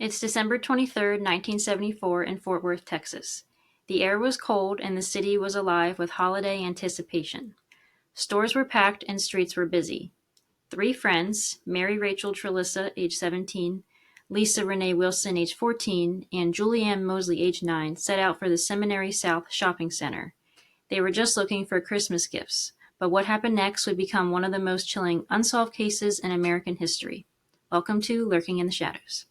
It's December 23rd, 1974 in Fort Worth, Texas. The air was cold and the city was alive with holiday anticipation. Stores were packed and streets were busy. Three friends, Mary Rachel Trlica, age 17, Lisa Renee Wilson, age 14, and Julie Ann Moseley, age 9, set out for the Seminary South Shopping Center. They were just looking for Christmas gifts, but what happened next would become one of the most chilling unsolved cases in American history. Welcome to Lurking in the Shadows.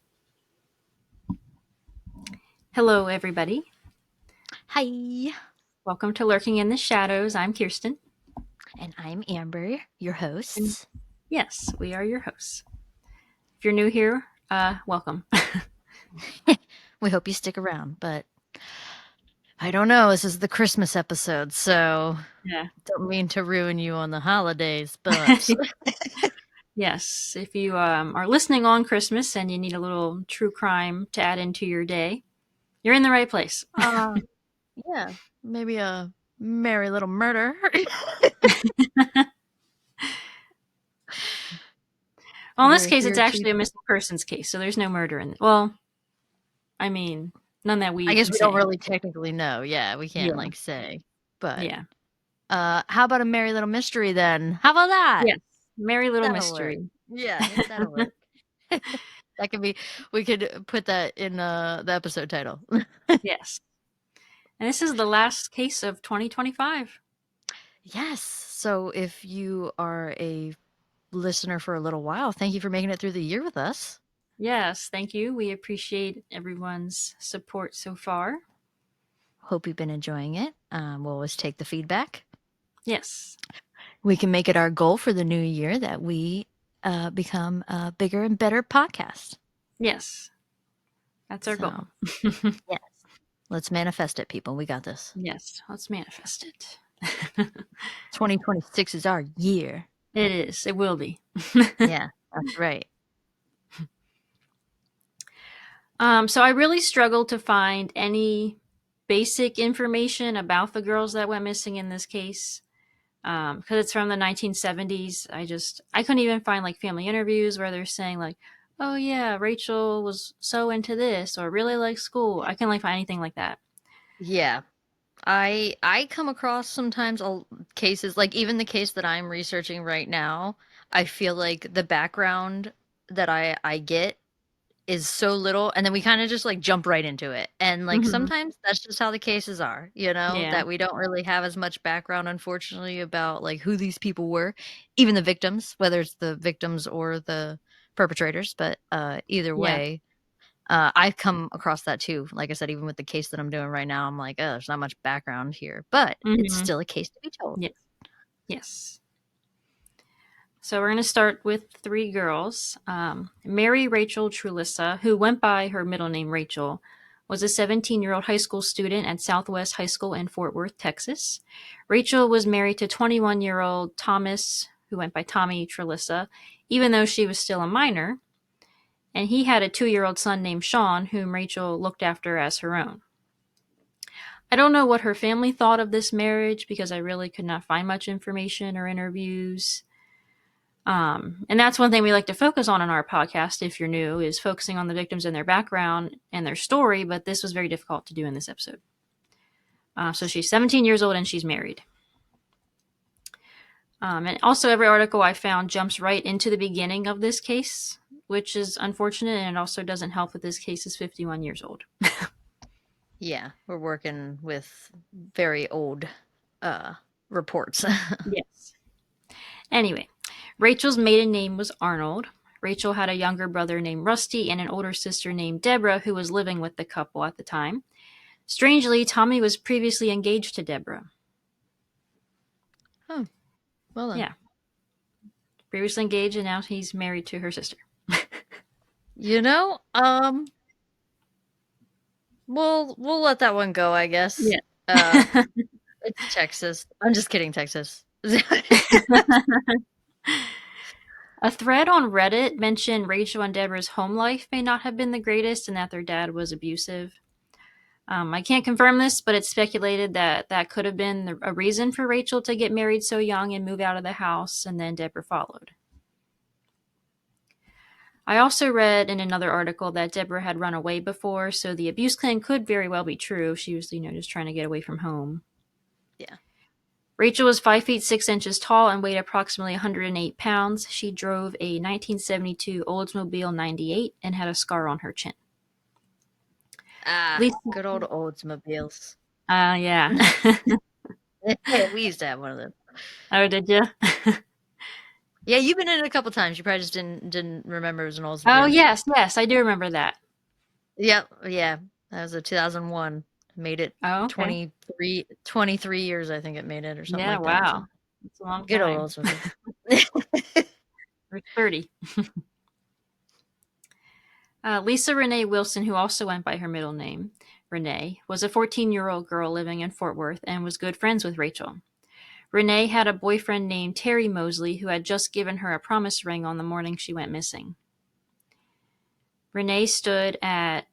Hello, everybody. Hi. Welcome to Lurking in the Shadows. I'm Kirsten. And I'm Amber, your host. Yes, we are your hosts. If you're new here, welcome. We hope you stick around, but I don't know. This is the Christmas episode, so Yeah. Don't mean to ruin you on the holidays, but Yes, if you are listening on Christmas and you need a little true crime to add into your day, you're in the right place. Yeah, maybe a merry little murder. Well, in this case, it's actually a missing persons case, so there's no murder in it. Well, I mean, none that we I guess can we say. don't really technically know. Yeah, we can't say. But yeah. How about a merry little mystery then? How about that? Yes, merry little That'll mystery. Work. Yeah, that'll work. That could be. We could put that in the episode title. Yes. And this is the last case of 2025. Yes. So if you are a listener for a little while, thank you for making it through the year with us. Yes, thank you. We appreciate everyone's support so far. Hope you've been enjoying it. We'll always take the feedback. Yes. We can make it our goal for the new year that we become a bigger and better podcast. Yes. That's our goal. Yes. Let's manifest it, people. We got this. Yes, let's manifest it. 2026 is our year. It is. It will be. Yeah, that's right. So I really struggled to find any basic information about the girls that went missing in this case. Because it's from the 1970s. I couldn't even find like family interviews where they're saying like, oh yeah, Rachel was so into this or really liked school. I couldn't like find anything like that. Yeah. I come across sometimes cases, like even the case that I'm researching right now, I feel like the background that I get is so little, and then we kind of just like jump right into it. And like sometimes that's just how the cases are, that we don't really have as much background, unfortunately, about like who these people were, even the victims, whether it's the victims or the perpetrators. But either way, I've come across that too. Like I said, even with the case that I'm doing right now, I'm like, oh, there's not much background here, but it's still a case to be told. Yes. Yes. So we're going to start with three girls. Mary Rachel Trlica, who went by her middle name Rachel, was a 17-year-old high school student at Southwest High School in Fort Worth, Texas. Rachel was married to 21-year-old Thomas, who went by Tommy Trlica, even though she was still a minor. And he had a 2-year-old son named Sean, whom Rachel looked after as her own. I don't know what her family thought of this marriage because I really could not find much information or interviews. And that's one thing we like to focus on in our podcast, if you're new, is focusing on the victims and their background and their story, but this was very difficult to do in this episode. So she's 17 years old and she's married. And also every article I found jumps right into the beginning of this case, which is unfortunate, and it also doesn't help that this case is 51 years old. Yeah, we're working with very old reports. Yes. Anyway, Rachel's maiden name was Arnold. Rachel had a younger brother named Rusty and an older sister named Deborah, who was living with the couple at the time. Strangely, Tommy was previously engaged to Deborah. Oh, well then. Yeah. Previously engaged, and now he's married to her sister. We'll let that one go, I guess. Yeah. It's Texas. I'm just kidding, Texas. A thread on Reddit mentioned Rachel and Deborah's home life may not have been the greatest and that their dad was abusive. I can't confirm this, but it's speculated that that could have been a reason for Rachel to get married so young and move out of the house, and then Deborah followed. I also read in another article that Deborah had run away before, so the abuse claim could very well be true. She was, just trying to get away from home. Yeah. Rachel was 5 feet 6 inches tall and weighed approximately 108 pounds. She drove a 1972 Oldsmobile 98 and had a scar on her chin. Ah, Lisa, good old Oldsmobiles. yeah. We used to have one of them. Oh, did you? Yeah, you've been in it a couple times. You probably just didn't remember it was an Oh, Oldsmobile. yes, yes, I do remember that. Yep, yeah. That was a 2001. Made it Oh, okay. 23 years, I think it made it or something Yeah, like that. wow. So It's a long good time. old Oldsmobile. We're 30. Lisa Renee Wilson, who also went by her middle name, Renee, was a 14-year-old girl living in Fort Worth and was good friends with Rachel. Renee had a boyfriend named Terry Moseley who had just given her a promise ring on the morning she went missing. Renee stood at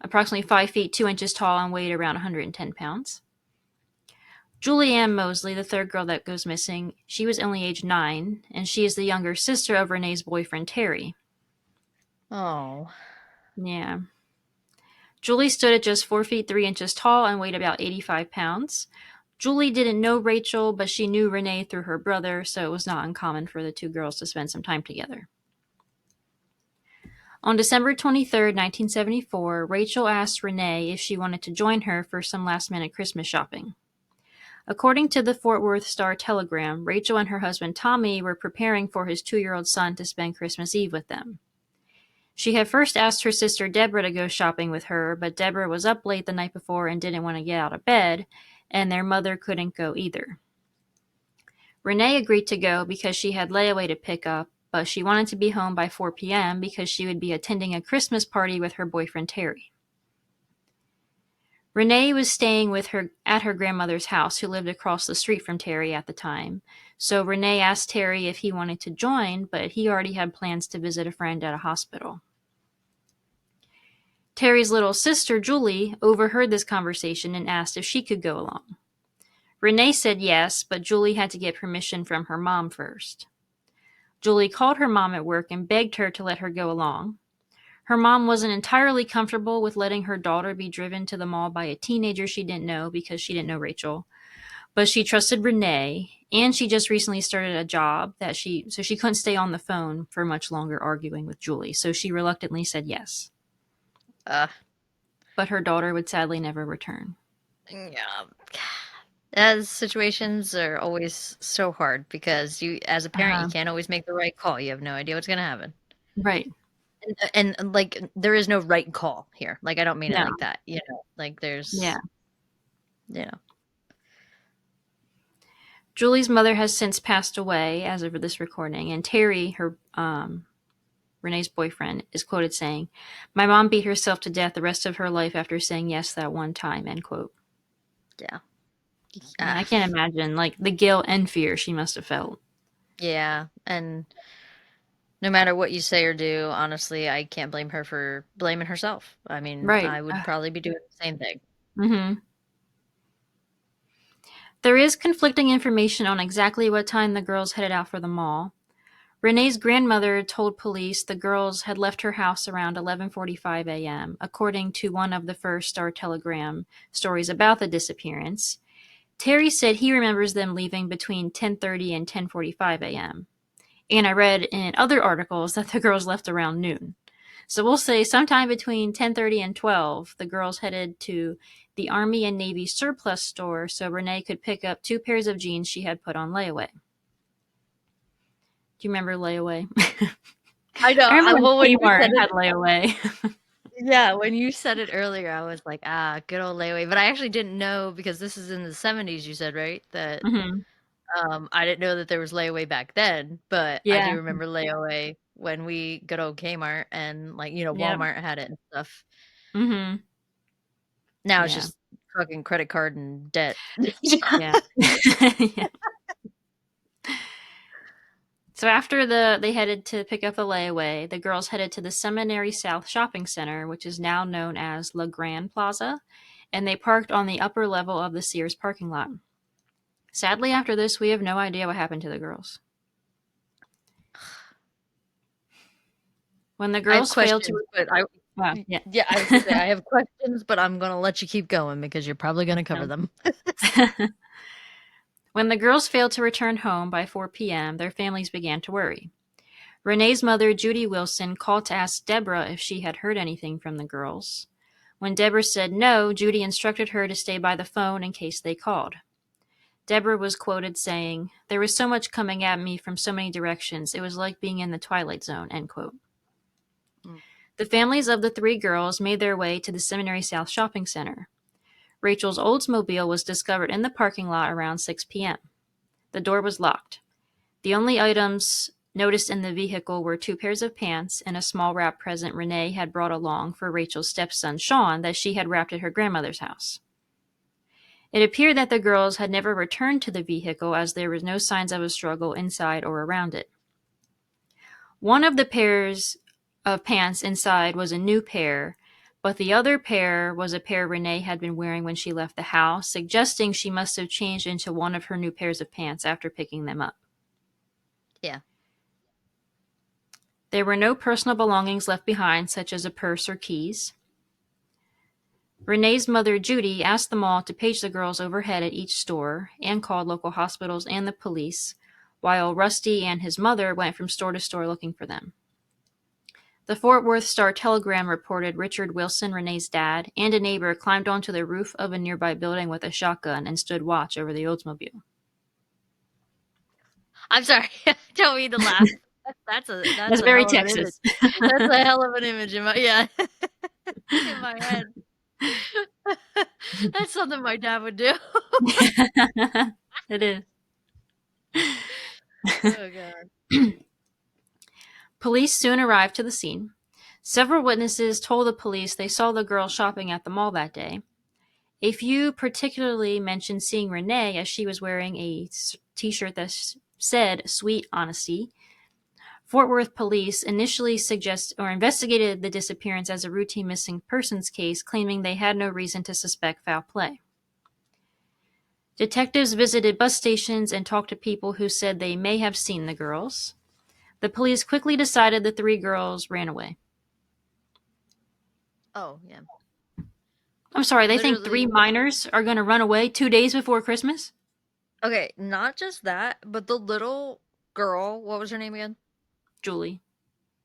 approximately 5 feet 2 inches tall and weighed around 110 pounds. Julie Ann Moseley, the third girl that goes missing, she was only age 9, and she is the younger sister of Renee's boyfriend Terry. Oh. Yeah. Julie stood at just 4 feet 3 inches tall and weighed about 85 pounds. Julie didn't know Rachel, but she knew Renee through her brother, so it was not uncommon for the two girls to spend some time together. On December 23rd, 1974, Rachel asked Renee if she wanted to join her for some last-minute Christmas shopping. According to the Fort Worth Star-Telegram, Rachel and her husband Tommy were preparing for his 2-year-old son to spend Christmas Eve with them. She had first asked her sister Deborah to go shopping with her, but Deborah was up late the night before and didn't want to get out of bed, and their mother couldn't go either. Renee agreed to go because she had layaway to pick up, but she wanted to be home by 4 p.m. because she would be attending a Christmas party with her boyfriend Terry. Renee was staying with her at her grandmother's house, who lived across the street from Terry at the time. So Renee asked Terry if he wanted to join, but he already had plans to visit a friend at a hospital. Terry's little sister, Julie, overheard this conversation and asked if she could go along. Renee said yes, but Julie had to get permission from her mom first. Julie called her mom at work and begged her to let her go along. Her mom wasn't entirely comfortable with letting her daughter be driven to the mall by a teenager she didn't know because she didn't know Rachel, but she trusted Renee, and she just recently started a job so she couldn't stay on the phone for much longer arguing with Julie, so she reluctantly said yes. Uh, But her daughter would sadly never return. yeah. As situations are always so hard because you, as a parent, you Uh, can't always make the right call. You have no idea what's going to happen. right. And like, there is no right call here. Like, I don't mean it No. like that. Like Yeah. you know, Julie's mother has since passed away as of this recording, and Terry, her Renee's boyfriend, is quoted saying, "My mom beat herself to death the rest of her life after saying yes that one time," end quote. yeah. I mean, Ah, I can't imagine, like, the guilt and fear she must have felt. yeah. And no matter what you say or do, honestly, I can't blame her for blaming herself. I mean, Right. I would probably be doing the same thing. Mm-hmm. There is conflicting information on exactly what time the girls headed out for the mall. Renee's grandmother told police the girls had left her house around 11:45 a.m., according to one of the first Star-Telegram stories about the disappearance. Terry said he remembers them leaving between 10:30 and 10:45 a.m. And I read in other articles that the girls left around noon. So we'll say sometime between 10:30 and 12, the girls headed to the Army and Navy surplus store so Renee could pick up 2 pairs of jeans she had put on layaway. Do you remember layaway? I know. I remember when Well, when you Kmart said it, had layaway. yeah, when you said it earlier, I was like, ah, good old layaway. But I actually didn't know because this is in the 70s, you said, right? That Hmm. I didn't know that there was layaway back then, but I Yeah. do remember layaway when we go to Kmart and like, Yep. Walmart had it and stuff. Hmm. Now it's Yeah. just fucking credit card and debt. Yeah. Yeah. So after they headed to pick up the layaway, the girls headed to the Seminary South Shopping Center, which is now known as La Grand Plaza, and they parked on the upper level of the Sears parking lot. Sadly, after this, we have no idea what happened to the girls. When the I have girls failed to questions, but I Wow, yeah. yeah, I was gonna say I have questions, but I'm gonna let you keep going because you're probably gonna cover No. them. When the girls failed to return home by 4 p.m., their families began to worry. Renee's mother, Julie Wilson, called to ask Deborah if she had heard anything from the girls. When Deborah said no, Judy instructed her to stay by the phone in case they called. Deborah was quoted saying, "There was so much coming at me from so many directions, it was like being in the Twilight Zone," end quote. Mm. The families of the three girls made their way to the Seminary South Shopping Center. Rachel's Oldsmobile was discovered in the parking lot around 6 p.m. The door was locked. The only items noticed in the vehicle were 2 pairs of pants and a small wrap present Renee had brought along for Rachel's stepson, Sean, that she had wrapped at her grandmother's house. It appeared that the girls had never returned to the vehicle as there was no signs of a struggle inside or around it. One of the pairs of pants inside was a new pair, but the other pair was a pair Renee had been wearing when she left the house, suggesting she must have changed into one of her new pairs of pants after picking them up. Yeah. There were no personal belongings left behind, such as a purse or keys. Renee's mother, Judy, asked them all to page the girls overhead at each store and called local hospitals and the police, while Rusty and his mother went from store to store looking for them. The Fort Worth Star-Telegram reported Richard Wilson, Renee's dad, and a neighbor climbed onto the roof of a nearby building with a shotgun and stood watch over the Oldsmobile. I'm sorry. Don't mean to laugh. That's That's a very hell of an image. Texas. That's a hell of an image in my in my head. That's something my dad would do. It is. Oh god. Police soon arrived to the scene. Several witnesses told the police they saw the girls shopping at the mall that day. A few particularly mentioned seeing Renee as she was wearing a t-shirt that said "Sweet Honesty." Fort Worth police initially investigated the disappearance as a routine missing persons case, claiming they had no reason to suspect foul play. Detectives visited bus stations and talked to people who said they may have seen the girls. The police quickly decided the three girls ran away. Oh, yeah. I'm sorry, they think three Literally. minors are going to run away 2 days before Christmas? Okay, not just that, but the little girl, what was her name again? Julie.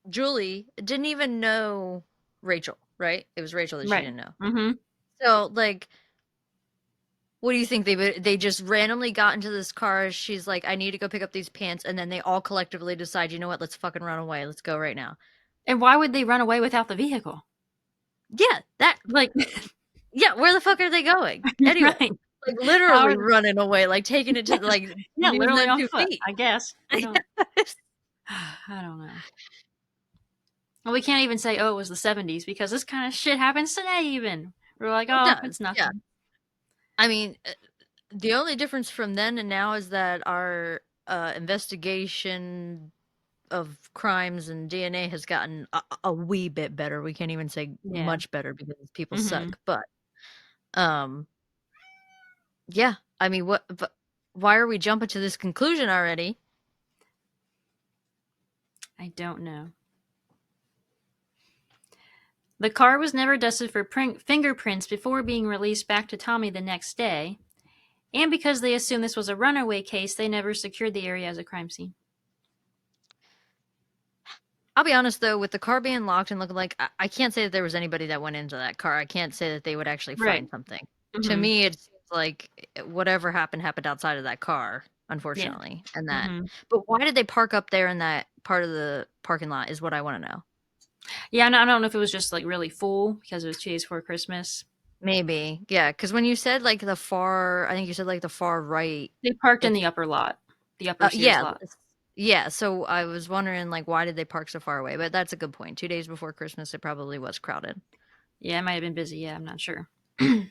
Julie didn't even know Rachel, right? It was Rachel that she Right. didn't know. Mm-hmm. So, like, what do you think they just randomly got into this car? She's like, I need to go pick up these pants, and then they all collectively decide, you know what? Let's fucking run away. Let's go right now. And why would they run away without the vehicle? Yeah, that. Like, Yeah, where the fuck are they going? Anyway, right. like How literally are running away, like taking it to like Yeah, using literally them on 2 foot, feet. I guess. I don't know. Well, we can't even say, oh, it was the 70s because this kind of shit happens today even. We're like, It oh, does, it's yeah. nothing. I mean, the only difference from then and now is that our investigation of crimes and DNA has gotten a wee bit better. We can't even say Yeah. much better because people Mm-hmm. suck. But um, yeah. I mean, what? But why are we jumping to this conclusion already? I don't know. The car was never dusted for fingerprints before being released back to Tommy the next day, and because they assumed this was a runaway case, they never secured the area as a crime scene. I'll be honest though, with the car being locked and looking like I can't say that there was anybody that went into that car. I can't say that they would actually Right. find something. To Mm-hmm. me, it seems like whatever happened outside of that car, Yeah. unfortunately. And that, Mm-hmm. but why did they park up there in that part of the parking lot? Is what I want to know. Yeah, I don't know if it was just like really full because it was 2 days before Christmas. Maybe, yeah. Because when you said like the far, I think you said like the far right. They parked in It's the upper lot, the upper Sears yeah, lot. yeah. So I was wondering like why did they park so far away? But that's a good point. 2 days before Christmas, it probably was crowded. Yeah, it might have been busy. Yeah, I'm not sure. Yeah.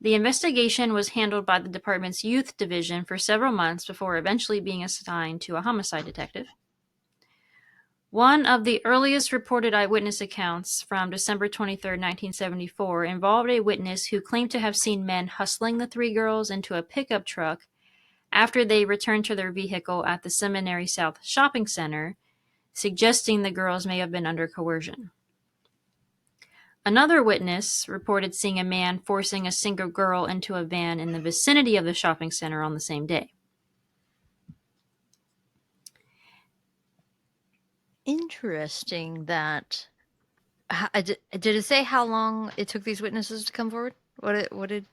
The investigation was handled by the department's youth division for several months before eventually being assigned to a homicide detective. One of the earliest reported eyewitness accounts from December 23, 1974, involved a witness who claimed to have seen men hustling the three girls into a pickup truck after they returned to their vehicle at the Seminary South Shopping Center suggesting the girls may have been under coercion. Another witness reported seeing a man forcing a single girl into a van in the vicinity of the shopping center on the same day. Interesting that. Did it say how long it took these witnesses to come forward? What did?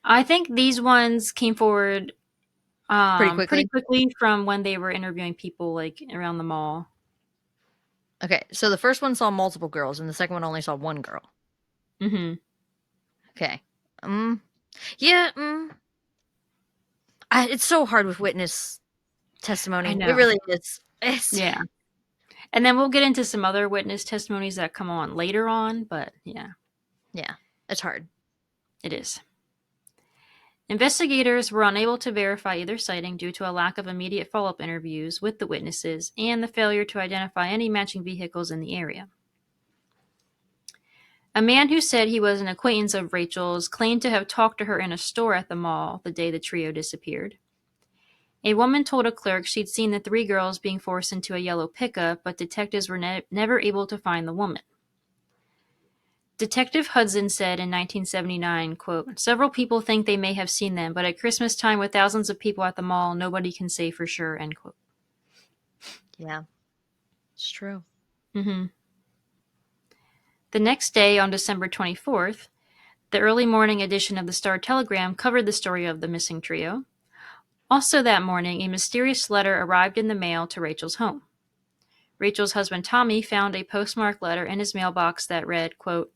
I think these ones came forward Pretty pretty quickly. quickly from when they were interviewing people like around the mall. Okay, so the first one saw multiple girls, and the second one only saw one girl. Mm-hmm. Okay. Yeah. It's so hard with witness I testimony. It know. really is. It's Yeah. And then we'll get into some other witness testimonies that come on later on, but yeah, yeah, it's hard. it is. Investigators were unable to verify either sighting due to a lack of immediate follow-up interviews with the witnesses and the failure to identify any matching vehicles in the area. A man who said he was an acquaintance of Rachel's claimed to have talked to her in a store at the mall the day the trio disappeared. A woman told a clerk she'd seen the three girls being forced into a yellow pickup, but detectives were never able to find the woman. Detective Hudson said in 1979, quote, "Several people think they may have seen them, but at Christmas time with thousands of people at the mall, nobody can say for sure," end quote. Yeah, it's true. Mm-hmm. The next day, on December 24th, the early morning edition of the Star-Telegram covered the story of the missing trio. Also that morning, a mysterious letter arrived in the mail to Rachel's home. Rachel's husband Tommy found a postmarked letter in his mailbox that read, quote,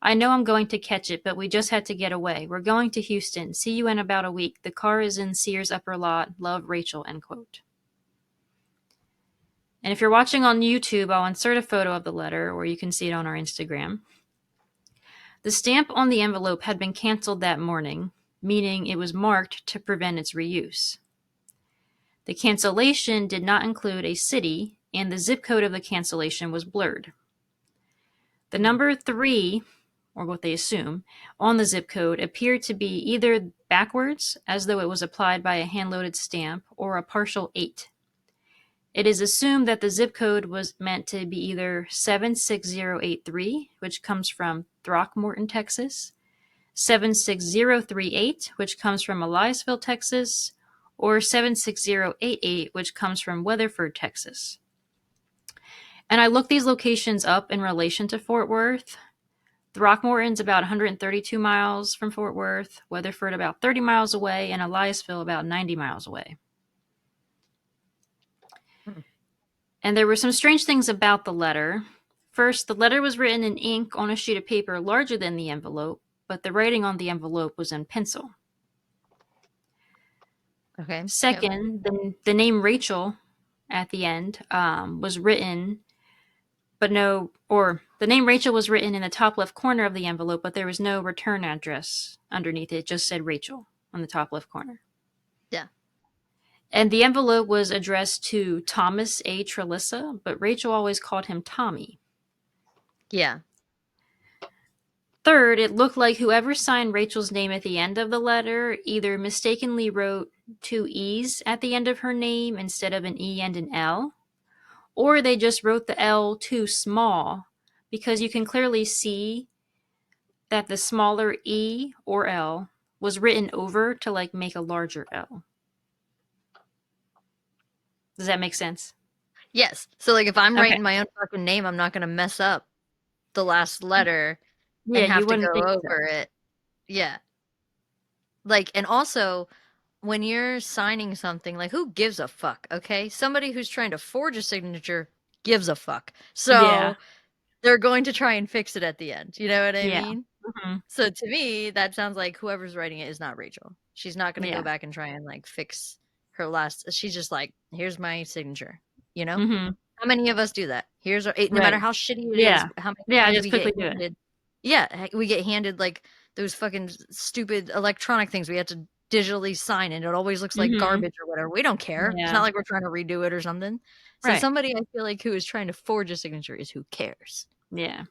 "I know I'm going to catch it, but we just had to get away. We're going to Houston. See you in about a week. The car is in Sears upper lot. Love, Rachel," end quote. And if you're watching on YouTube, I'll insert a photo of the letter, or you can see it on our Instagram. The stamp on the envelope had been canceled that morning, meaning it was marked to prevent its reuse. The cancellation did not include a city, and the zip code of the cancellation was blurred. The number 3, or what they assume, on the zip code appeared to be either backwards, as though it was applied by a hand-loaded stamp, or a partial 8. It is assumed that the zip code was meant to be either 76083, which comes from Throckmorton, Texas, 76038, which comes from Eliasville, Texas, or 76088, which comes from Weatherford, Texas. And I looked these locations up in relation to Fort Worth. Throckmorton's about 132 miles from Fort Worth, Weatherford about 30 miles away, and Eliasville about 90 miles away. And there were some strange things about the letter. First, the letter was written in ink on a sheet of paper larger than the envelope, but the writing on the envelope was in pencil. Okay. Second, the name Rachel at the end was written, the name Rachel was written in the top left corner of the envelope, but there was no return address underneath it. It just said Rachel on the top left corner. Yeah. And the envelope was addressed to Thomas A. Trlica, but Rachel always called him Tommy. Yeah. Third, it looked like whoever signed Rachel's name at the end of the letter either mistakenly wrote 2 E's at the end of her name instead of an E and an L, or they just wrote the L too small, because you can clearly see that the smaller E or L was written over to like make a larger L. Does that make sense? Yes. So like if I'm Okay. writing my own fucking name, I'm not gonna mess up the last letter Yeah, and you have to wouldn't go think so. over it. Yeah. Like, and also when you're signing something, like who gives a fuck? Okay. Somebody who's trying to forge a signature gives a fuck. Yeah. So they're going to try and fix it at the end. You know what I Yeah. mean? Mm-hmm. So to me, that sounds like whoever's writing it is not Rachel. She's not going to go Yeah. back and try and like fix her last. She's just like, here's my signature. You know? Mm-hmm. How many of us do that? Here's our, no matter Right. how shitty it is, Yeah. how many Yeah, I times just we get quickly do it. handed. Yeah, we get handed like those fucking stupid electronic things we have to digitally sign, and it always looks like Mm-hmm. garbage or whatever. We don't care. It's Yeah. not like we're trying to redo it or something. So Right. somebody I feel like who is trying to forge a signature is who cares. Yeah.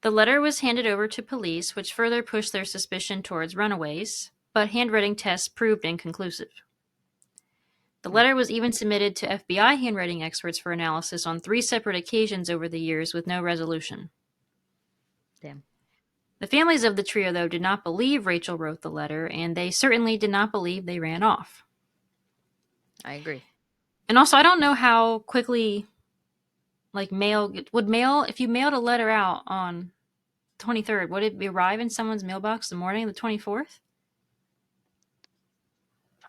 The letter was handed over to police, which further pushed their suspicion towards runaways, but handwriting tests proved inconclusive. The letter was even submitted to FBI handwriting experts for analysis on 3 separate occasions over the years with no resolution. Damn. The families of the trio, though, did not believe Rachel wrote the letter, and they certainly did not believe they ran off. I agree. And also, I don't know how quickly, like, if you mailed a letter out on 23rd, would it arrive in someone's mailbox the morning of the 24th?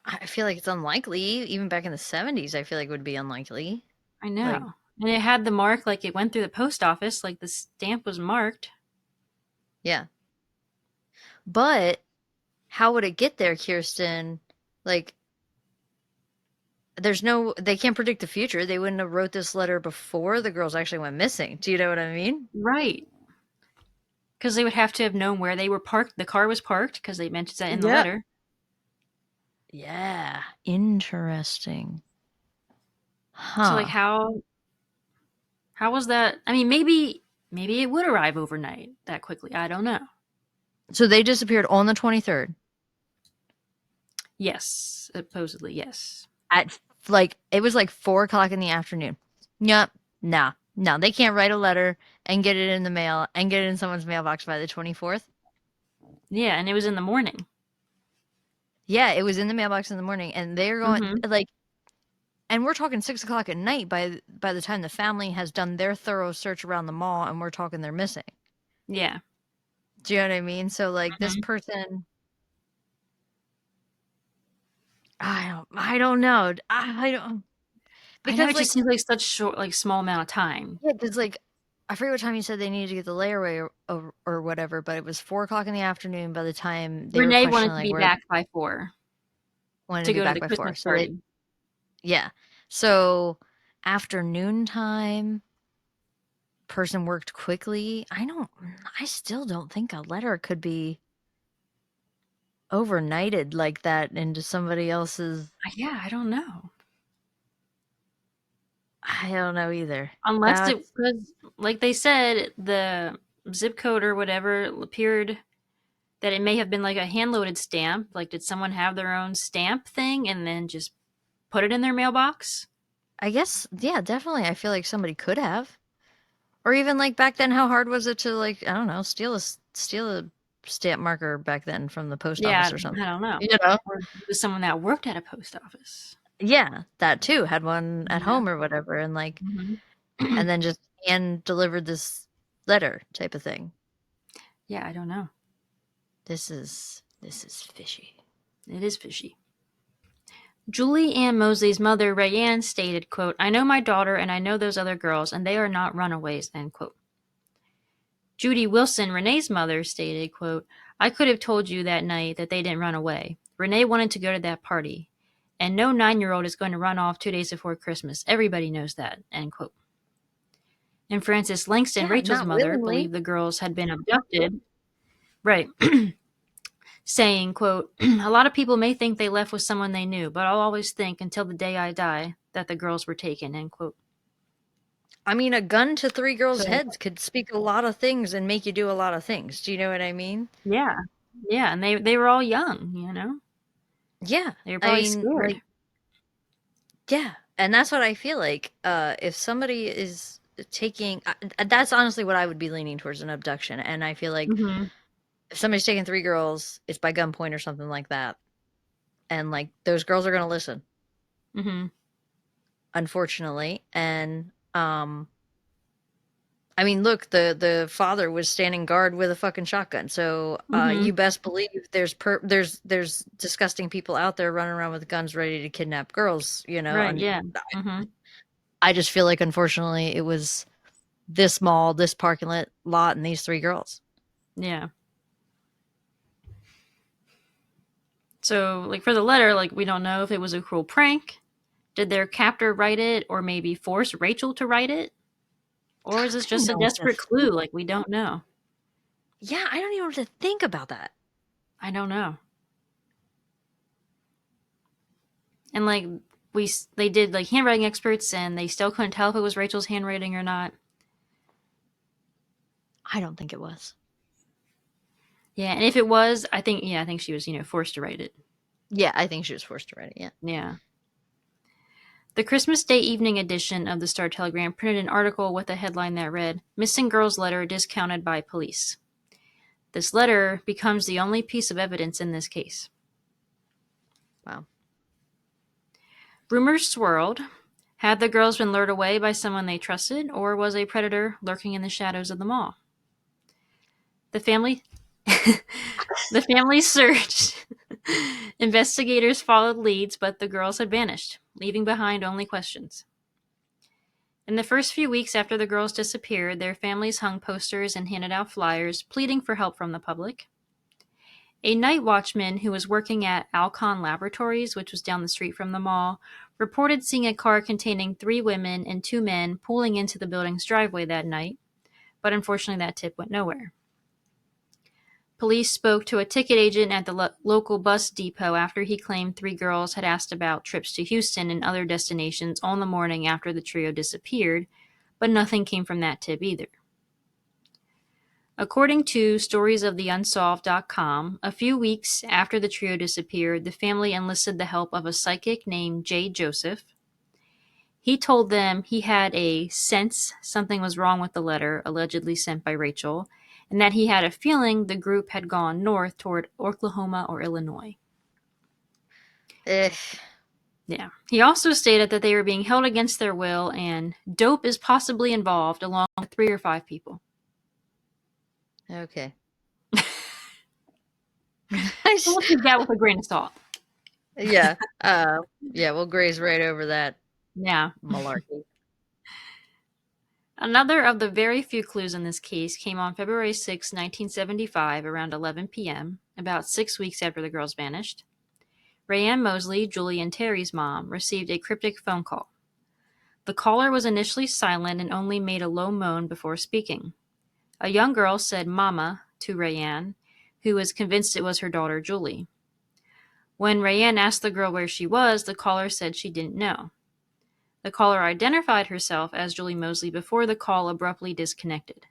I feel like it's unlikely. Even back in the 70s, I feel like it would be unlikely. I know. Like, And it had the mark, like it went through the post office, like the stamp was marked. yeah. But how would it get there, Kirsten? Like, they can't predict the future. They wouldn't have wrote this letter before the girls actually went missing. Do you know what I mean? Right. Because they would have to have known where they were parked. The car was parked because they mentioned that in the Yeah. letter. Yeah. Interesting. So, like, Huh. how was that? I mean, maybe it would arrive overnight that quickly. I don't know. So they disappeared on the 23rd Yes, supposedly, yes. at it was like 4 o'clock in the afternoon. Yep. Nah. No, they can't write a letter and get it in the mail and get it in someone's mailbox by the 24th. Yeah, and it was in the morning. Yeah, it was in the mailbox in the morning, and they're going Mm-hmm. like, and we're talking 6 o'clock at night by the time the family has done their thorough search around the mall, and we're talking they're missing. Yeah. Do you know what I mean? So like this Mm-hmm. person, I don't know. I don't I know because it just seems like such short, like small amount of time. yeah, because like I forget what time you said they needed to get the layaway or whatever, but it was 4 o'clock in the afternoon by the time they were Renee questioning wanted to like be where back by 4 wanted to to be go to back the by Christmas 4. So they party. yeah. So afternoon time, person worked quickly. I still don't think a letter could be overnighted like that into somebody else's. Yeah, I don't know. I don't know either. Unless it That's was, like they said, the zip code or whatever appeared that it may have been like a hand loaded stamp. Like, did someone have their own stamp thing and then just put it in their mailbox? I guess yeah, definitely. I feel like somebody could have. Or even like back then, how hard was it to like I don't know steal a stamp marker back then from the post Yeah, office or something? I don't know. You know? Or it was someone that worked at a post office. Yeah, that too. Had one at Yeah. home or whatever, and like Hmm. and then just hand delivered this letter type of thing. Yeah, I don't know. This is fishy. It is fishy. Julie Ann Moseley's mother, Rayanne, stated, quote, "I know my daughter and I know those other girls, and they are not runaways," end quote. Judy Wilson, Renee's mother, stated, quote, "I could have told you that night that they didn't run away. Renee wanted to go to that party. And no 9-year-old is going to run off 2 days before Christmas. Everybody knows that," end quote. And Frances Langston, Yeah, Rachel's not mother, willingly. believed the girls had been abducted. Right. Saying, quote, "A lot of people may think they left with someone they knew, but I'll always think until the day I die that the girls were taken," end quote. I mean, a gun to 3 girls' So, heads could speak a lot of things and make you do a lot of things. Do you know what I mean? yeah. Yeah, and they were all young, you know? Yeah. They were I probably mean, scared. like, yeah. And that's what I feel like. If somebody is taking, that's honestly what I would be leaning towards an abduction. And I feel like Mhm. if somebody's taking 3 girls, it's by gunpoint or something like that. And like those girls are going to listen, Mhm. unfortunately. And, I mean, look, the father was standing guard with a fucking shotgun. So, Mhm. you best believe there's disgusting people out there running around with guns ready to kidnap girls, you know. Right, And yeah. Mhm. I just feel like unfortunately it was this mall, this parking lot, and these 3 girls. Yeah. So, like, for the letter, like, we don't know if it was a cruel prank. Did their captor write it or maybe force Rachel to write it? Or is this I don't just a know what to desperate clue? Like, we don't know. yeah, I don't even know what to think about that. I don't know. And like they did like handwriting experts and they still couldn't tell if it was Rachel's handwriting or not. I don't think it was. Yeah, and if it was, I think she was, forced to write it. Yeah, I think she was forced to write it. Yeah. Yeah. The Christmas Day evening edition of the Star Telegram printed an article with a headline that read, "Missing Girl's Letter Discounted by Police." This letter becomes the only piece of evidence in this case. Wow. Rumors swirled. Had the girls been lured away by someone they trusted, or was a predator lurking in the shadows of the mall? The family searched. Investigators followed leads, but the girls had vanished, leaving behind only questions. In the first few weeks after the girls disappeared, their families hung posters and handed out flyers, pleading for help from the public. A night watchman who was working at Alcon Laboratories, which was down the street from the mall, reported seeing a car containing 3 women and 2 men pulling into the building's driveway that night, but unfortunately that tip went nowhere. Police spoke to a ticket agent at the local bus depot after he claimed 3 girls had asked about trips to Houston and other destinations on the morning after the trio disappeared, but nothing came from that tip either. According to storiesoftheunsolved.com, a few weeks after the trio disappeared, the family enlisted the help of a psychic named Jay Joseph. He told them he had a sense something was wrong with the letter allegedly sent by Rachel, and that he had a feeling the group had gone north toward Oklahoma or Illinois. Ugh. Yeah. He also stated that they were being held against their will and dope is possibly involved along with 3 or 5 people. Okay. So we'll take that with a grain of salt. Yeah. Yeah, we'll graze right over that Yeah. malarkey. Another of the very few clues in this case came on February 6, 1975, around 11 p.m., about 6 weeks after the girls vanished. Renee Ann Moseley, Julie and Terry's mom, received a cryptic phone call. The caller was initially silent and only made a low moan before speaking. A young girl said "Mama" to Renee Ann, who was convinced it was her daughter Julie. When Renee Ann asked the girl where she was, the caller said she didn't know. The caller identified herself as Julie Moseley before the call abruptly disconnected.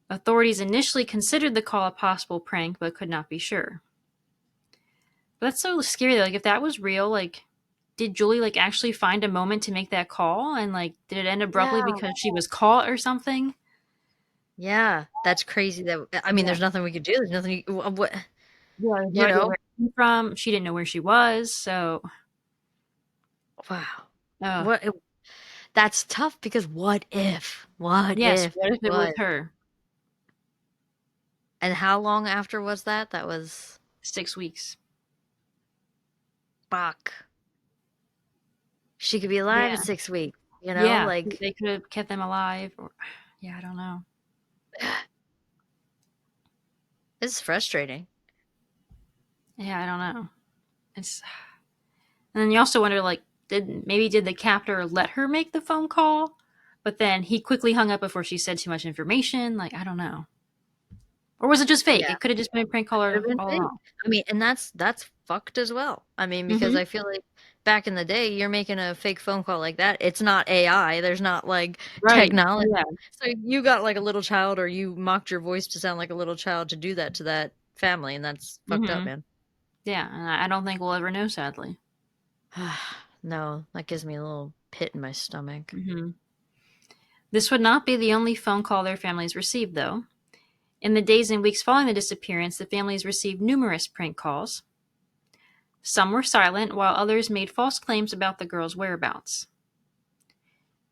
Authorities initially considered the call a possible prank, but could not be sure. But that's so scary, though. Like, if that was real, like, did Julie, like, actually find a moment to make that call? And, like, did it end abruptly Yeah. because she was caught or something? Yeah. That's crazy that I mean, Yeah. there's nothing we could do. There's nothing what Yeah, I have no you idea know? where it came from. She didn't know where she was, so... Wow. Oh. What that's tough because what if? What Yes, if what if it it was was? her? And how long after was that? That was 6 weeks. fuck. She could be alive in Yeah. 6 weeks, Yeah. like They could have kept them alive, or... Yeah, I don't know. it's frustrating. Yeah, I don't know. It's... And then you also wonder, like, did the captor let her make the phone call? But then he quickly hung up before she said too much information. Like, I don't know. Or was it just fake? Yeah, It could have just been a prank could have caller been all fake. along. I mean, and that's fucked as well. I mean, because Mm-hmm. I feel like back in the day, you're making a fake phone call like that. It's not AI. There's not like Right. technology. Yeah. So you got like a little child, or you mocked your voice to sound like a little child to do that to that family, and that's fucked up, Mm-hmm. man. Yeah. And I don't think we'll ever know, sadly. No, that gives me a little pit in my stomach. Mm-hmm. This would not be the only phone call their families received, though. In the days and weeks following the disappearance, the families received numerous prank calls. Some were silent, while others made false claims about the girls' whereabouts.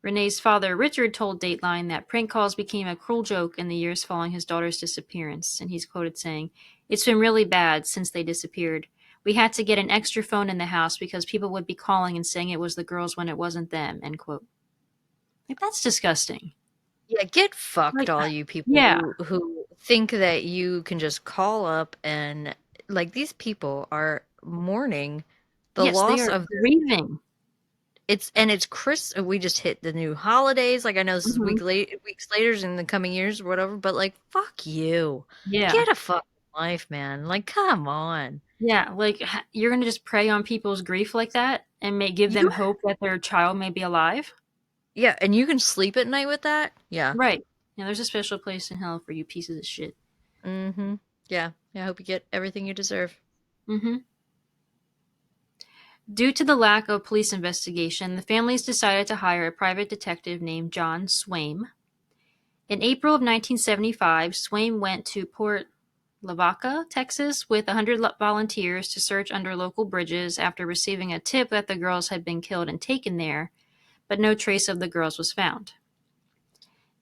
Renee's father, Richard, told Dateline that prank calls became a cruel joke in the years following his daughter's disappearance, and he's quoted saying, "It's been really bad since they disappeared. We had to get an extra phone in the house because people would be calling and saying it was the girls when it wasn't them," end quote. Like, that's disgusting. Yeah, get fucked, Like, all you people yeah. who think that you can just call up and like these people are mourning the Yes, they loss are of grieving. it's Chris. We just hit the new holidays. Like I know this is Hmm. weeks later in the coming years or whatever, but like fuck you. Yeah. Get a fucking life, man. Like come on. Yeah. Like, you're going to just prey on people's grief like that and give them You hope that their child may be alive? yeah, and you can sleep at night with that? Yeah. Right. Yeah, there's a special place in hell for you pieces of shit. Mhm. Yeah. Yeah, I hope you get everything you deserve. Hmm. Due to the lack of police investigation, the families decided to hire a private detective named John Swaim. In April of 1975, Swaim went to Port Lavaca, Texas, with 100 volunteers to search under local bridges after receiving a tip that the girls had been killed and taken there, but no trace of the girls was found.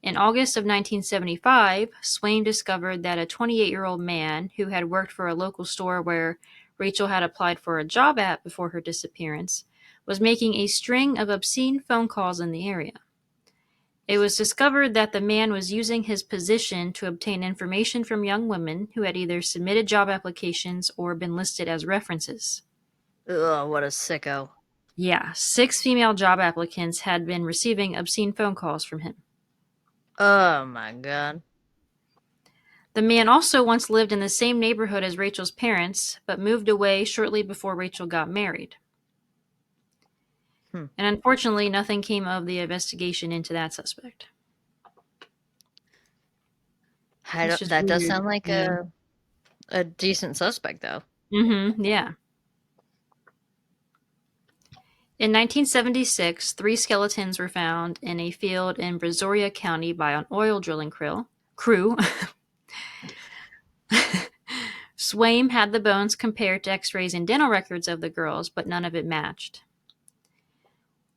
In August of 1975, Swaim discovered that a 28-year-old man who had worked for a local store where Rachel had applied for a job at before her disappearance was making a string of obscene phone calls in the area. It was discovered that the man was using his position to obtain information from young women who had either submitted job applications or been listed as references. Ugh, what a sicko. Yeah, 6 female job applicants had been receiving obscene phone calls from him. Oh my god. The man also once lived in the same neighborhood as Rachel's parents, but moved away shortly before Rachel got married. Hmm. And unfortunately, nothing came of the investigation into that suspect. It's just That does weird. sound like Yeah. a decent suspect, though. Yeah. In 1976, 3 skeletons were found in a field in Brazoria County by an oil drilling crew. Swaim had the bones compared to x-rays and dental records of the girls, but none of it matched.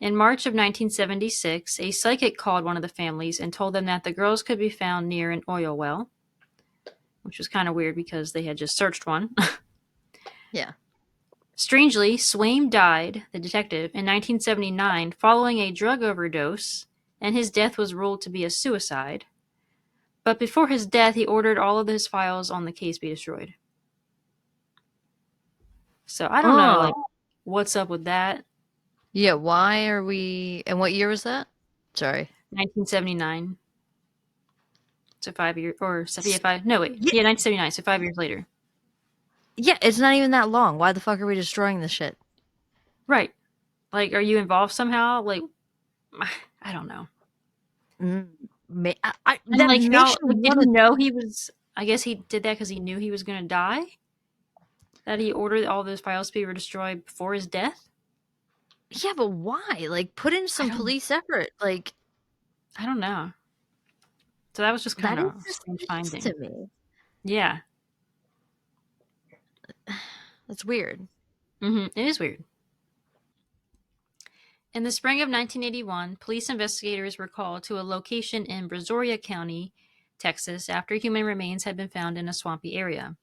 In March of 1976, a psychic called one of the families and told them that the girls could be found near an oil well, which was kind of weird because they had just searched one. Yeah. Strangely, Swaim died, the detective, in 1979 following a drug overdose, and his death was ruled to be a suicide. But before his death, he ordered all of his files on the case be destroyed. So I don't know, like, Oh. what's up with that? Yeah, why are we... And what year was that? Sorry. 1979. So 5 years, or yeah, five. No, wait, Yeah, yeah, 1979. So 5 years later. yeah, it's not even that long. Why the fuck are we destroying this shit? Right. Like, are you involved somehow? Like, I don't know. Mm, And that like, makes how? you Like, did want he to... know he was? I guess he did that because he knew he was going to die. That he ordered all those files to be destroyed before his death. Yeah, but why? Like, put in I some don't. police effort. Like, I don't know. So that was just that kind is of a strange suspicious finding. to me. Yeah. That's weird. It is weird. In the spring of 1981, police investigators were called to a location in Brazoria County, Texas, after human remains had been found in a swampy area.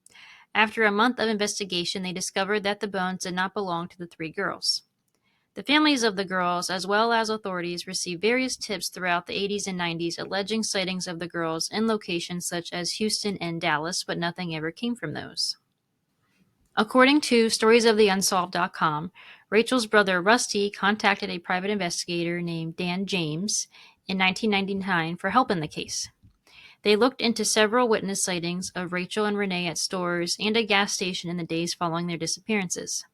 After a month of investigation, they discovered that the bones did not belong to the 3 girls. The families of the girls, as well as authorities, received various tips throughout the 80s and 90s alleging sightings of the girls in locations such as Houston and Dallas, but nothing ever came from those. According to storiesoftheunsolved.com, Rachel's brother Rusty contacted a private investigator named Dan James in 1999 for help in the case. They looked into several witness sightings of Rachel and Renee at stores and a gas station in the days following their disappearances.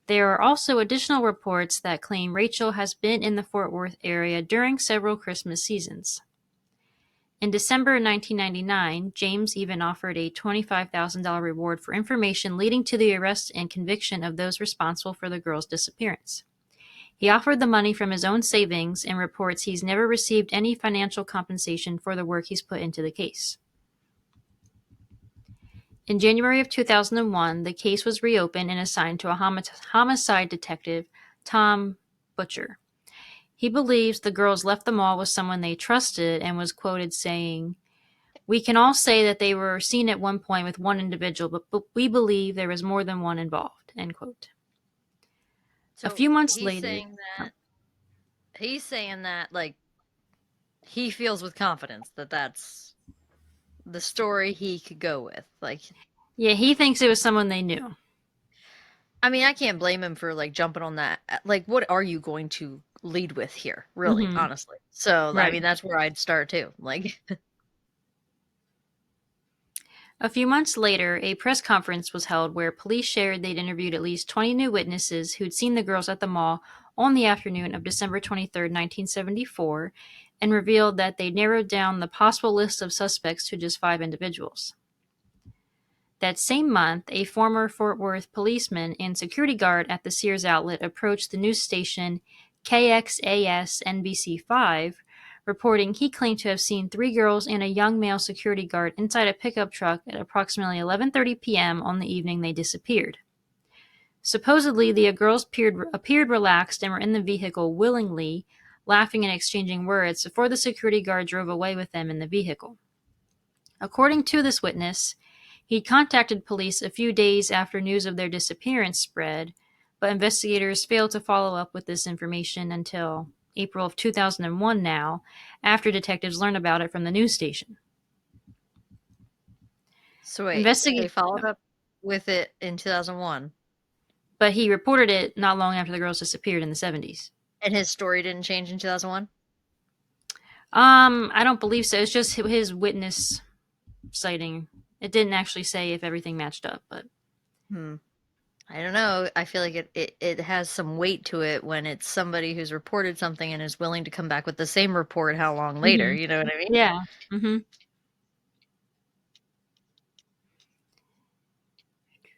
There are also additional reports that claim Rachel has been in the Fort Worth area during several Christmas seasons. In December 1999, James even offered a $25,000 reward for information leading to the arrest and conviction of those responsible for the girl's disappearance. He offered the money from his own savings and reports he's never received any financial compensation for the work he's put into the case. In January of 2001, the case was reopened and assigned to a homicide detective, Tom Butcher. He believes the girls left the mall with someone they trusted and was quoted saying, "We can all say that they were seen at one point with one individual, but we believe there was more than one involved." End quote. A So few months later, he's saying that like he feels with confidence that that's the story he could go with. Like, yeah, he thinks it was someone they knew. I mean, I can't blame him for like jumping on that. Like, what are you going to lead with here, really, Mm-hmm. honestly? So, I Right. mean, that's where I'd start too. Like, A few months later, a press conference was held where police shared they'd interviewed at least 20 new witnesses who'd seen the girls at the mall on the afternoon of December 23, 1974, and revealed that they'd narrowed down the possible list of suspects to just 5 individuals. That same month, a former Fort Worth policeman and security guard at the Sears outlet approached the news station KXAS NBC5, reporting he claimed to have seen 3 girls and a young male security guard inside a pickup truck at approximately 11:30 p.m. on the evening they disappeared. Supposedly, the girls appeared relaxed and were in the vehicle willingly, laughing and exchanging words before the security guard drove away with them in the vehicle. According to this witness, he contacted police a few days after news of their disappearance spread, but investigators failed to follow up with this information until April of 2001 now, after detectives learned about it from the news station. So wait, they followed up with it in 2001. But he reported it not long after the girls disappeared in the 70s. And his story didn't change in 2001? I don't believe so. It's just his witness sighting. It didn't actually say if everything matched up, but I don't know. I feel like it has some weight to it when it's somebody who's reported something and is willing to come back with the same report how long later, you know what I mean? Yeah. Mm-hmm.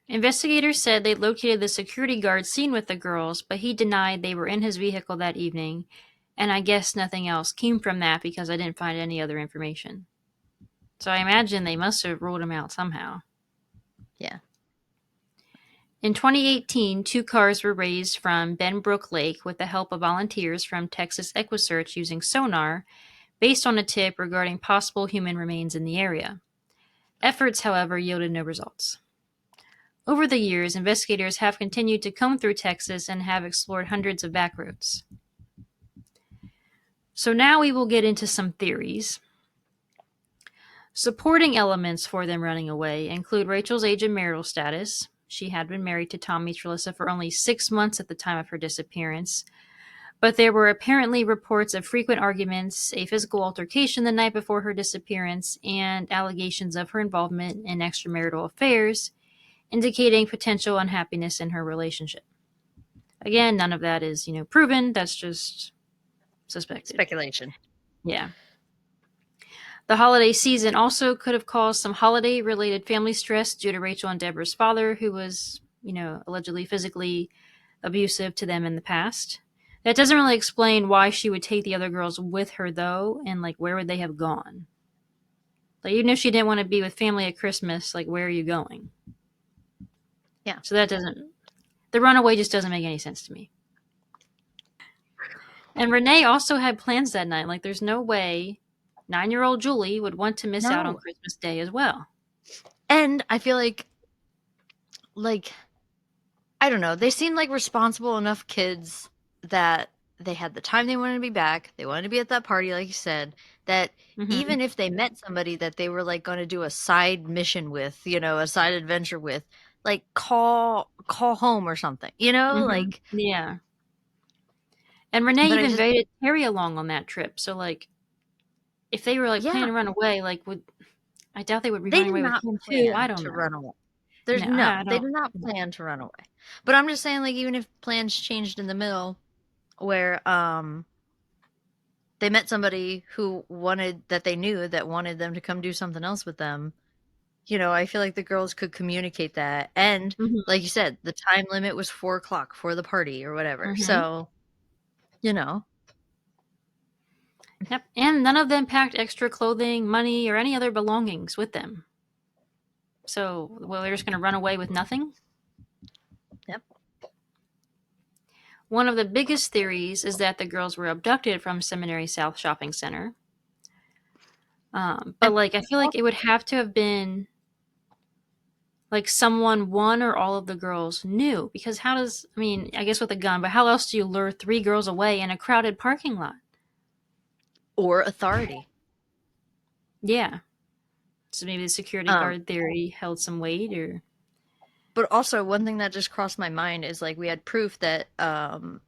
Investigators said they located the security guard seen with the girls, but he denied they were in his vehicle that evening, and I guess nothing else came from that because I didn't find any other information. So I imagine they must have ruled him out somehow. Yeah. In 2018, 2 cars were raised from Benbrook Lake with the help of volunteers from Texas EquiSearch using sonar, based on a tip regarding possible human remains in the area. Efforts, however, yielded no results. Over the years, investigators have continued to comb through Texas and have explored hundreds of back roads. So now we will get into some theories. Supporting elements for them running away include Rachel's age and marital status. She had been married to Tommy Trlica for only 6 months at the time of her disappearance, but there were apparently reports of frequent arguments, a physical altercation the night before her disappearance, and allegations of her involvement in extramarital affairs, indicating potential unhappiness in her relationship. Again, none of that is, proven. That's just suspected. Speculation. Yeah. The holiday season also could have caused some holiday-related family stress due to Rachel and Deborah's father, who was, allegedly physically abusive to them in the past. That doesn't really explain why she would take the other girls with her, though, and, where would they have gone? Even if she didn't want to be with family at Christmas, where are you going? Yeah. So the runaway just doesn't make any sense to me. And Renee also had plans that night. There's no way 9-year-old Julie would want to miss out on Christmas Day as well. And I feel like, I don't know, they seemed like responsible enough kids that they had the time they wanted to be back. They wanted to be at that party, like you said, that even if they met somebody that they were going to do a side mission with, a side adventure with, call home or something, Yeah. And Renee even invited Terry along on that trip. So if they were planning to run away, I doubt they would be running away with him too. I don't know. Run away. They do not plan to run away. But I'm just saying, even if plans changed in the middle, where they met somebody who they knew that wanted them to come do something else with them, I feel like the girls could communicate that. And like you said, the time limit was 4:00 for the party or whatever. So, Yep. And none of them packed extra clothing, money, or any other belongings with them. So, they're just going to run away with nothing? Yep. One of the biggest theories is that the girls were abducted from Seminary South Shopping Center. But I feel like it would have to have been someone, one or all of the girls knew. Because I guess with a gun, but how else do you lure 3 girls away in a crowded parking lot? Or authority. Yeah. So maybe the security guard theory held some weight, or... But also, one thing that just crossed my mind is we had proof that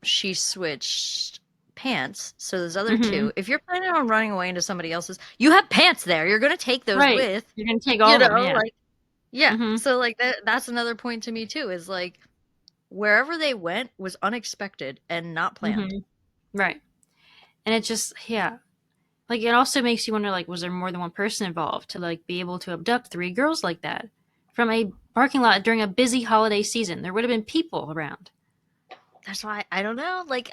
she switched pants. So those other 2, if you're planning on running away into somebody else's, you have pants there. You're going to take those with. You're going to take all of them, yeah. So that's another point to me too, is wherever they went was unexpected and not planned. Right. And it just, yeah. It also makes you wonder, was there more than one person involved to, be able to abduct 3 girls like that? from a parking lot during a busy holiday season. There would have been people around. That's why I don't know. Like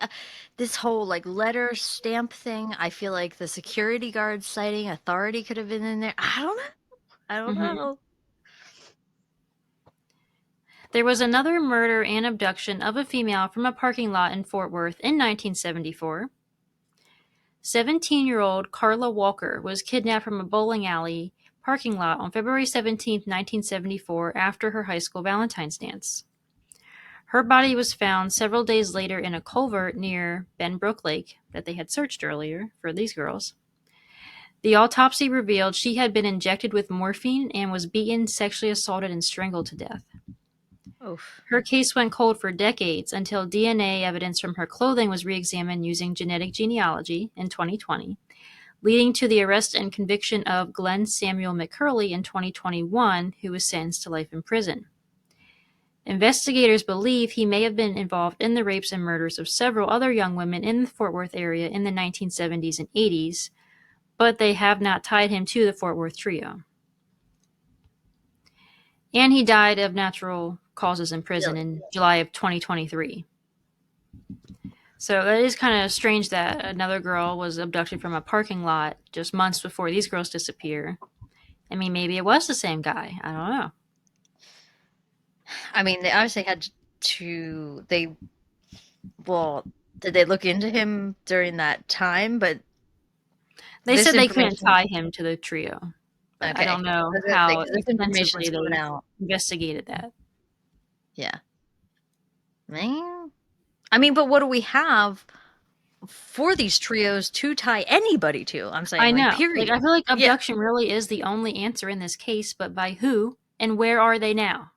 this whole like letter stamp thing. I feel like the security guard citing authority could have been in there. I don't know. I don't Mm-hmm. know. There was another murder and abduction of a female from a parking lot in Fort Worth in 1974. 17-year-old Carla Walker was kidnapped from a bowling alley parking lot on February 17, 1974, after her high school Valentine's dance. Her body was found several days later in a culvert near Benbrook Lake that they had searched earlier for these girls. The autopsy revealed she had been injected with morphine and was beaten, sexually assaulted, and strangled to death. Oof. Her case went cold for decades until DNA evidence from her clothing was re-examined using genetic genealogy in 2020, leading to the arrest and conviction of Glenn Samuel McCurley in 2021, who was sentenced to life in prison. Investigators believe he may have been involved in the rapes and murders of several other young women in the Fort Worth area in the 1970s and 80s, but they have not tied him to the Fort Worth trio. And he died of natural causes in prison Really? in July of 2023. So that is kind of strange that another girl was abducted from a parking lot just months before these girls disappear. I mean, maybe it was the same guy. I don't know. I mean, they obviously had to. Well, did they look into him during that time? But They this said they couldn't information. tie him to the trio, but I Okay. don't I know was gonna say how because this information's extensively coming they out. investigated that. Yeah. Man. I mean, but what do we have for these trios to tie anybody to? I'm saying, I like, know. Like, period. I feel like Yeah. abduction really is the only answer in this case, but by who and where are they now?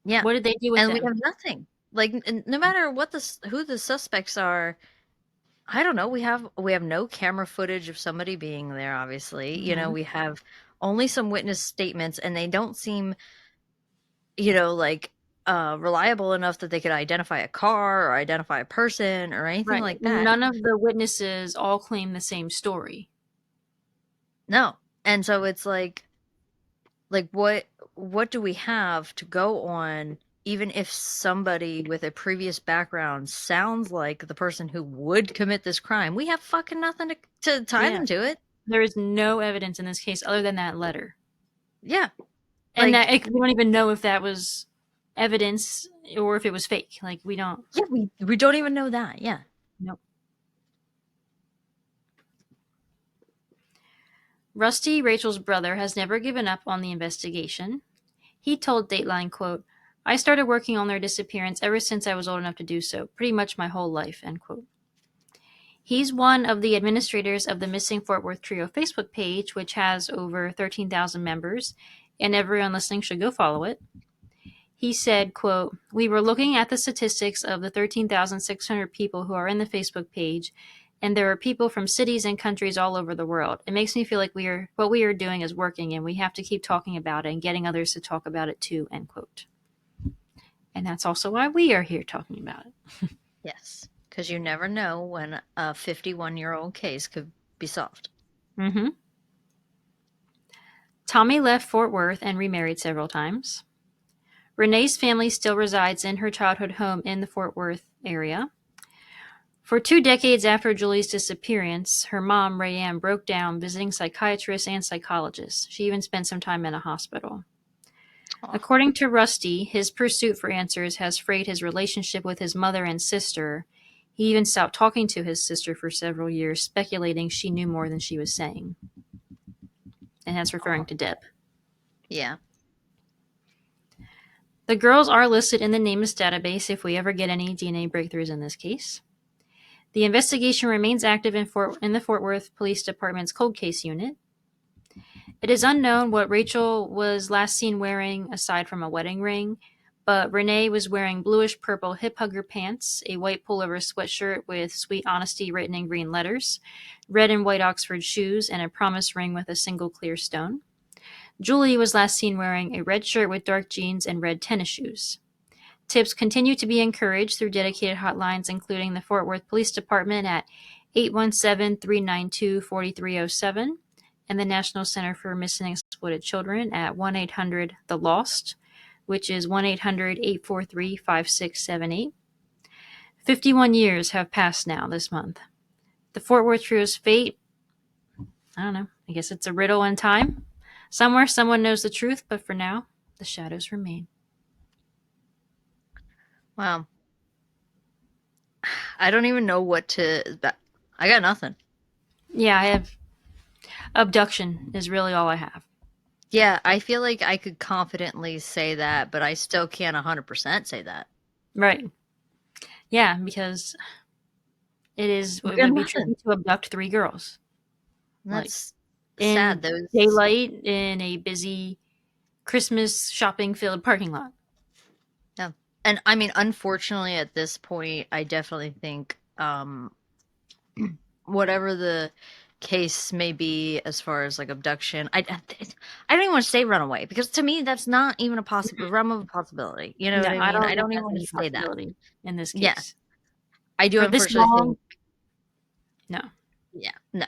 Yeah. What did they do with And we them? have nothing. Like, no matter what who the suspects are, I don't know. We have no camera footage of somebody being there, obviously. Hmm. We have only some witness statements, and they don't seem, like reliable enough that they could identify a car or identify a person or anything Right. like that. None of the witnesses all claim the same story. No. And so it's like what do we have to go on, even if somebody with a previous background sounds like the person who would commit this crime? We have fucking nothing to tie Yeah. them to it. There is no evidence in this case other than that letter. Yeah. And that Like, we don't even know if that was evidence or if it was fake. Like, we don't. yeah, we don't even know that. Yeah. Nope. Rusty, Rachel's brother, has never given up on the investigation. He told Dateline, quote, "I started working on their disappearance ever since I was old enough to do so, pretty much my whole life," end quote. He's one of the administrators of the Missing Fort Worth Trio Facebook page, which has over 13,000 members, and everyone listening should go follow it. He said, quote, "We were looking at the statistics of the 13,600 people who are in the Facebook page, and there are people from cities and countries all over the world. It makes me feel like what we are doing is working, and we have to keep talking about it and getting others to talk about it too," end quote. And that's also why we are here talking about it. Yes. Because you never know when a 51-year-old case could be solved. Mm-hmm. Tommy left Fort Worth and remarried several times. Renee's family still resides in her childhood home in the Fort Worth area. For 2 decades after Julie's disappearance, her mom, Rayanne, broke down visiting psychiatrists and psychologists. She even spent some time in a hospital. Aw. According to Rusty, his pursuit for answers has frayed his relationship with his mother and sister. He even stopped talking to his sister for several years, speculating she knew more than she was saying. And that's referring to Deb. Yeah. The girls are listed in the NamUs database if we ever get any DNA breakthroughs in this case. The investigation remains active in the Fort Worth Police Department's cold case unit. It is unknown what Rachel was last seen wearing aside from a wedding ring, but Renee was wearing bluish-purple hip-hugger pants, a white pullover sweatshirt with "Sweet Honesty" written in green letters, red and white Oxford shoes, and a promise ring with a single clear stone. Julie was last seen wearing a red shirt with dark jeans and red tennis shoes. Tips continue to be encouraged through dedicated hotlines, including the Fort Worth Police Department at 817-392-4307 and the National Center for Missing and Exploited Children at 1-800-THE-LOST, which is 1-800-843-5678. 51 years have passed now this month. The Fort Worth Trio's fate, I don't know, I guess it's a riddle in time. Somewhere someone knows the truth, but for now, the shadows remain. Wow. I don't even know what to... I got nothing. Yeah, I have... Abduction is really all I have. Yeah, I feel like I could confidently say that, but I still can't 100% say that. Right. Yeah, because it would be tricky to abduct 3 girls. That's in sad. daylight in a busy Christmas shopping-filled parking lot. Yeah. And I mean, unfortunately, at this point, I definitely think whatever the case may be as far as like abduction, I don't even want to say runaway, because to me that's not even a realm of a possibility. You know No, what I I mean? don't I think don't even that's want any to say that. possibility in this Yeah. case. I do For this unfortunately long, think no. Yeah, no.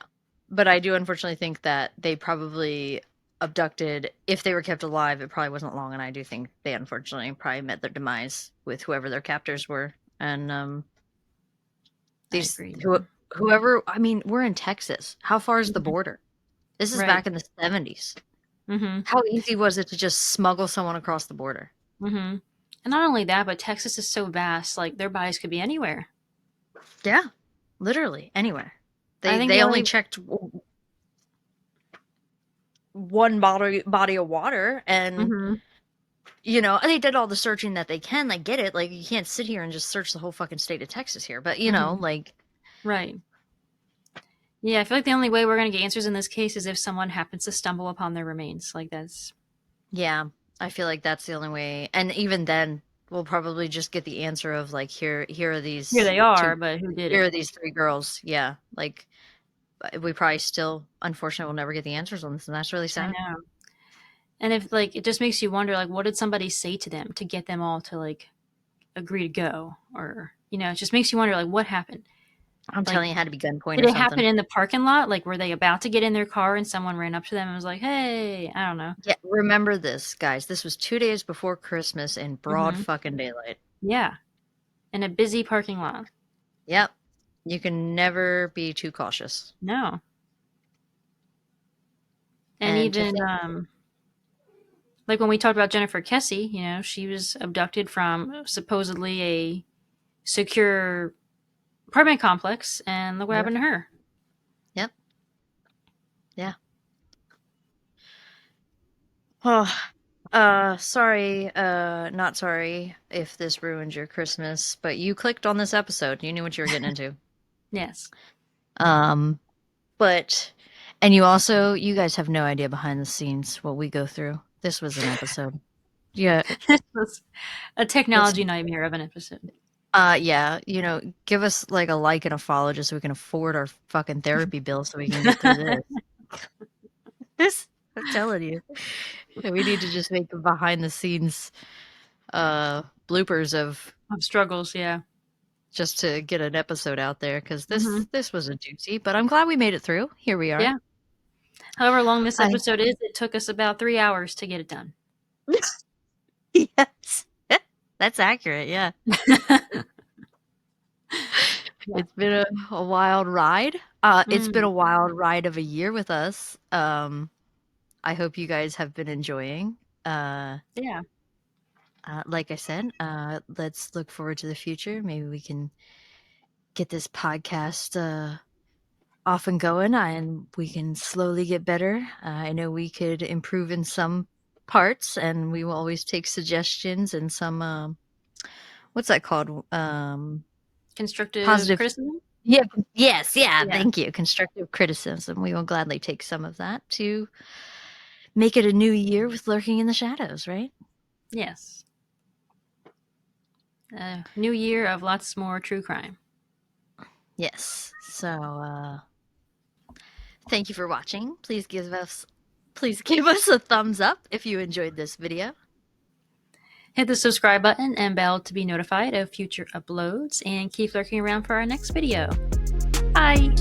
But I do unfortunately think that they probably abducted, if they were kept alive, it probably wasn't long, and I do think they unfortunately probably met their demise with whoever their captors were. And I these agree. whoever, I mean, we're in Texas. How far is the border? This is Right. back in the 70s. Mm-hmm. How easy was it to just smuggle someone across the border? Mm-hmm. And not only that, but Texas is so vast, like their bodies could be anywhere. Yeah, literally anywhere. I think They only checked one body of water, and you know, they did all the searching that they can. I get it. Like, you can't sit here and just search the whole fucking state of Texas here. But, you know, like... Right. Yeah, I feel like the only way we're going to get answers in this case is if someone happens to stumble upon their remains. Like, that's... Yeah, I feel like that's the only way. And even then, we'll probably just get the answer of, like, here are these... Here they are, but who did it? Here are these 3 girls. Yeah, like, we probably still, unfortunately, will never get the answers on this, and that's really sad. I know. And if, like, it just makes you wonder, like, what did somebody say to them to get them all to, like, agree to go? Or, you know, it just makes you wonder, like, what happened? I'm telling you, it had to be gunpoint or Did it something. happen in the parking lot? Like, were they about to get in their car and someone ran up to them and was like, hey, I don't know. Yeah, remember this, guys. This was 2 days before Christmas in broad fucking daylight. Yeah. In a busy parking lot. Yep. You can never be too cautious. No. And even, like when we talked about Jennifer Kesse, you know, she was abducted from supposedly a secure apartment complex, and look what happened to her. Yep. Yeah. Oh, sorry, not sorry if this ruined your Christmas, but you clicked on this episode. You knew what you were getting into. Yes. But, and you guys have no idea behind the scenes what we go through. This was an episode. Yeah. This was a technology nightmare of an episode. Yeah, you know, give us like a like and a follow just so we can afford our fucking therapy bill so we can get through this. I'm telling you. We need to just make behind the scenes bloopers of struggles, yeah. Just to get an episode out there, because this was a doozy, but I'm glad we made it through. Here we are. Yeah. However long this episode is, it took us about 3 hours to get it done. Yes. That's accurate, yeah. It's been a wild ride. It's been a wild ride of a year with us. I hope you guys have been enjoying. Yeah. Like I said, let's look forward to the future. Maybe we can get this podcast off and going, and we can slowly get better. I know we could improve in some parts, and we will always take suggestions and some what's that called? Constructive criticism? Yeah. Yes. Yeah. Thank you. Constructive criticism. We will gladly take some of that to make it a new year with Lurking in the Shadows, right? Yes. New year of lots more true crime. Yes. So thank you for watching. Please give us a thumbs up if you enjoyed this video. Hit the subscribe button and bell to be notified of future uploads, and keep lurking around for our next video. Bye!